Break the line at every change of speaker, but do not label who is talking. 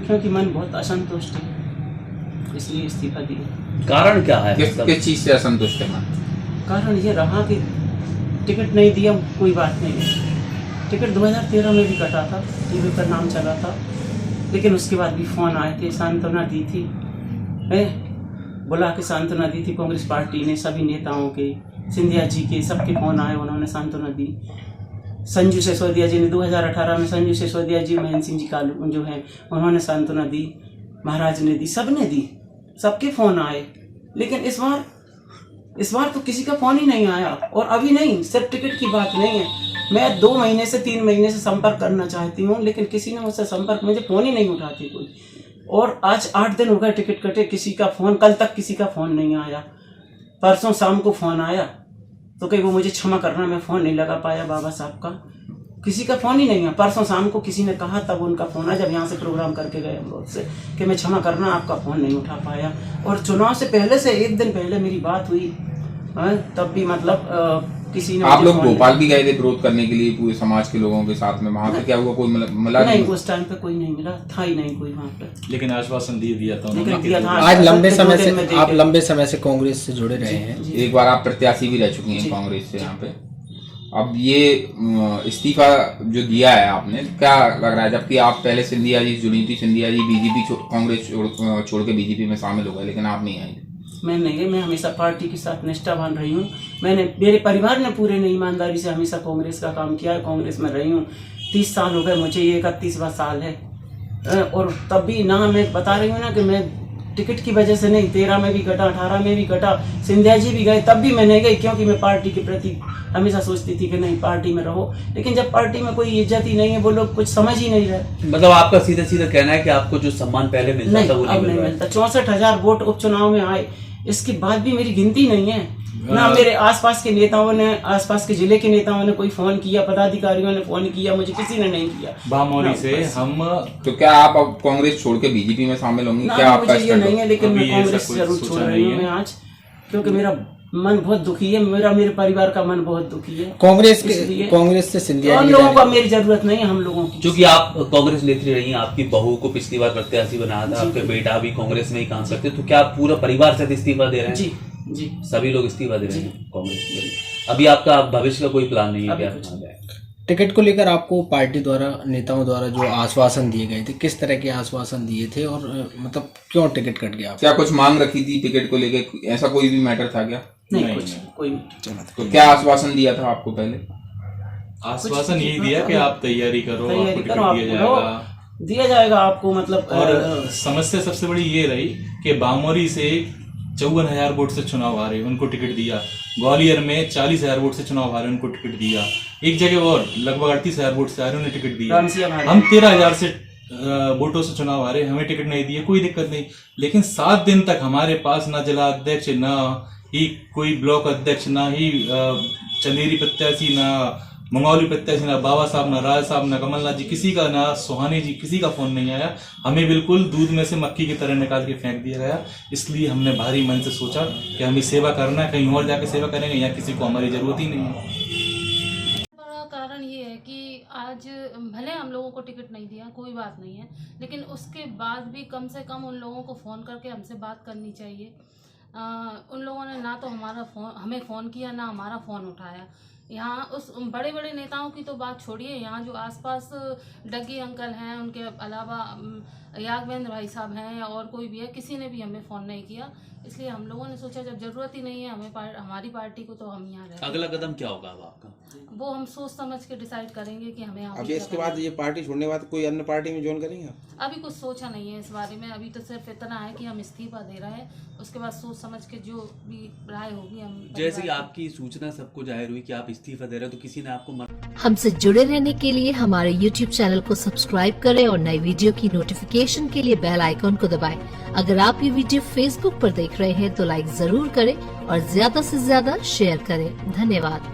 क्योंकि मन बहुत असंतुष्ट है, इसलिए इस्तीफा दिया।
कारण क्या है?
किस चीज से असंतुष्ट है मन?
कारण ये रहा कि टिकट नहीं दिया, कोई बात नहीं है, टिकट 2013 में भी कटा था, टीवी पर नाम चला था, लेकिन उसके बाद भी फ़ोन आए थे, सांत्वना दी थी, बुला के सांत्वना दी थी कांग्रेस पार्टी ने, सभी नेताओं के, सिंधिया जी के, सबके फ़ोन आए, उन्होंने सांत्वना दी। संजू सिसोदिया जी ने 2018 में, संजू सिसोदिया जी, महेंद्र सिंह जी कालू जो हैं, उन्होंने सांत्वना दी, महाराज ने दी, सब ने दी, सबके फ़ोन आए। लेकिन इस बार तो किसी का फ़ोन ही नहीं आया। और अभी नहीं, सिर्फ टिकट की बात नहीं है, मैं 2 महीने से 3 महीने से संपर्क करना चाहती हूँ, लेकिन किसी ने मुझसे संपर्क, मुझे फ़ोन ही नहीं उठाती कोई। और आज 8 दिन हो गए टिकट कटे, किसी का फ़ोन, कल तक किसी का फ़ोन नहीं आया। परसों शाम को फ़ोन आया तो कहीं वो मुझे क्षमा करना, मैं फ़ोन नहीं लगा पाया बाबा साहब का, किसी का फ़ोन ही नहीं है। परसों शाम को किसी ने कहा, तब उनका फ़ोन आया जब यहाँ से प्रोग्राम करके गए हम लोग से, कि मैं क्षमा करना, आपका फ़ोन नहीं उठा पाया। और चुनाव से पहले से 1 दिन पहले मेरी बात हुई, तब भी मतलब किसी ने,
आप लोग भोपाल भी गए थे विरोध करने के लिए पूरे समाज के लोगों के साथ में, वहाँ पे क्या हुआ? कोई मिला
नहीं, उस टाइम पे कोई नहीं मिला था, ही नहीं कोई वहाँ पे।
लेकिन आश्वासन दिया था
उन्होंने।
आज लंबे समय से आप लंबे समय से कांग्रेस से जुड़े रहे हैं,
एक बार आप प्रत्याशी भी रह चुकी हैं कांग्रेस से यहाँ पे। अब ये इस्तीफा जो दिया है आपने, क्या लग रहा है? जबकि आप पहले सिंधिया जी जुड़ी थी, सिंधिया जी बीजेपी कांग्रेस छोड़ के बीजेपी में शामिल हो गए, लेकिन आप नहीं आई।
मैं नहीं गई, मैं हमेशा पार्टी के साथ निष्ठावान रही हूँ। मेरे परिवार ने पूरे ने ईमानदारी से हमेशा कांग्रेस का काम किया है, कांग्रेस में रही हूँ। 30 साल हो गए मुझे, ये 31वां साल है। और तब भी ना, मैं बता रही हूँ ना कि मैं टिकट की वजह से नहीं, 13 में भी कटा, 18 में भी कटा, सिंधिया जी भी गए, तब भी मैं नहीं गई, क्योंकि मैं पार्टी के प्रति हमेशा सोचती थी कि नहीं, पार्टी में रहो। लेकिन जब पार्टी में कोई इज्जत ही नहीं है, वो लोग कुछ समझ ही नहीं रहे।
मतलब आपका सीधा सीधा कहना है कि आपको जो सम्मान पहले मिलता था वो
अब नहीं मिलता। 64,000 वोट उपचुनाव में आए, इसके बाद भी मेरी गिनती नहीं है। ना मेरे आसपास के नेताओं ने, आसपास के जिले के नेताओं ने कोई फोन किया, पदाधिकारियों ने फोन किया, मुझे किसी ने नहीं किया।
बामोरी से हम
तो क्या आप अब कांग्रेस छोड़ के बीजेपी में शामिल होंगी? क्या आपका
मुझे ये नहीं है, लेकिन मैं कांग्रेस जरूर छोड़ रही हूँ मैं आज, क्योंकि मेरा मन बहुत दुखी है, मेरे परिवार का मन बहुत दुखी है।
कांग्रेस से सिंधिया
हम लोगों का मेरी जरूरत नहीं है, हम लोगों की।
क्योंकि आप कांग्रेस नेत्री रही हैं, आपकी बहू को पिछली बार प्रत्याशी बनाया था, आपके बेटा भी कांग्रेस में ही काम करते, तो क्या आप पूरा परिवार से इस्तीफा दे रहे हैं?
जी,
सभी लोग इस्तीफा दे रहे हैं कांग्रेस में। अभी आपका भविष्य का कोई प्लान नहीं है क्या?
टिकट को लेकर आपको पार्टी द्वारा, नेताओं द्वारा जो आश्वासन दिए गए थे, किस तरह के आश्वासन दिए थे, और मतलब क्यों टिकट कट गया?
क्या कुछ मांग रखी थी टिकट को लेकर? ऐसा कोई भी मैटर था क्या?
नहीं, कुछ कोई।
तो क्या आश्वासन दिया था आपको पहले?
आश्वासन यही दिया कि आप तैयारी करो, आपको टिकट
दिया जाएगा आपको, मतलब।
और समस्या सबसे बड़ी ये रही कि बामोरी से 54,000 वोट से चुनाव हारे, उनको टिकट दिया। ग्वालियर में 40,000 वोट से चुनाव हारे, उनको टिकट दिया। एक जगह और लगभग 38,000 वोट से हारे, उन्हें टिकट दिया। हम 13,000 से वोटों से चुनाव हारे, हमें टिकट नहीं दिए, कोई दिक्कत नहीं। लेकिन 7 दिन तक हमारे पास ना जिला अध्यक्ष, ना ही कोई ब्लॉक अध्यक्ष, ना ही चंदेरी प्रत्याशी, ना मंगौली प्रत्याशी, ना बाबा साहब, ना राज साहब, ना कमलनाथ जी, किसी का, ना सुहानी जी, किसी का फोन नहीं आया। हमें बिल्कुल दूध में से मक्खी की तरह निकाल के फेंक दिया गया। इसलिए हमने भारी मन से सोचा कि हमें सेवा करना है, कहीं और जाके सेवा करेंगे, यहाँ किसी को हमारी जरूरत ही नहीं है।
बड़ा कारण ये है कि आज भले हम लोगों को टिकट नहीं दिया, कोई बात नहीं है, लेकिन उसके बाद भी कम से कम उन लोगों को फ़ोन करके हमसे बात करनी चाहिए। उन लोगों ने ना तो हमें फ़ोन किया, ना हमारा फ़ोन उठाया। यहाँ उस बड़े बड़े नेताओं की तो बात छोड़िए, यहाँ जो आसपास डग्गी अंकल हैं, उनके अलावा यागवेंद्र भाई साहब हैं, या और कोई भी है, किसी ने भी हमें फ़ोन नहीं किया। इसलिए हम लोगों ने सोचा जब ज़रूरत ही नहीं है हमारी पार्टी को, तो हम यहाँ रहें।
अगला कदम क्या होगा अब आपका?
वो हम सोच समझ के डिसाइड करेंगे कि हमें
अभी इसके बाद, ये पार्टी छोड़ने के बाद कोई अन्य पार्टी में ज्वाइन करेंगे?
अभी कुछ सोचा नहीं है इस बारे में। अभी तो सिर्फ इतना है कि हम इस्तीफा दे रहे हैं, उसके बाद सोच समझ के जो भी राय होगी हम।
जैसे कि आपकी सूचना सबको जाहिर हुई कि आप इस्तीफा दे रहे हो, तो किसी ने आपको
हमसे जुड़े रहने के लिए हमारे YouTube चैनल को सब्सक्राइब करें और नई वीडियो की नोटिफिकेशन के लिए बेल आइकॉन को दबाएं। अगर आप ये वीडियो Facebook पर देख रहे हैं तो लाइक जरूर करें और ज्यादा से ज्यादा शेयर करें। धन्यवाद।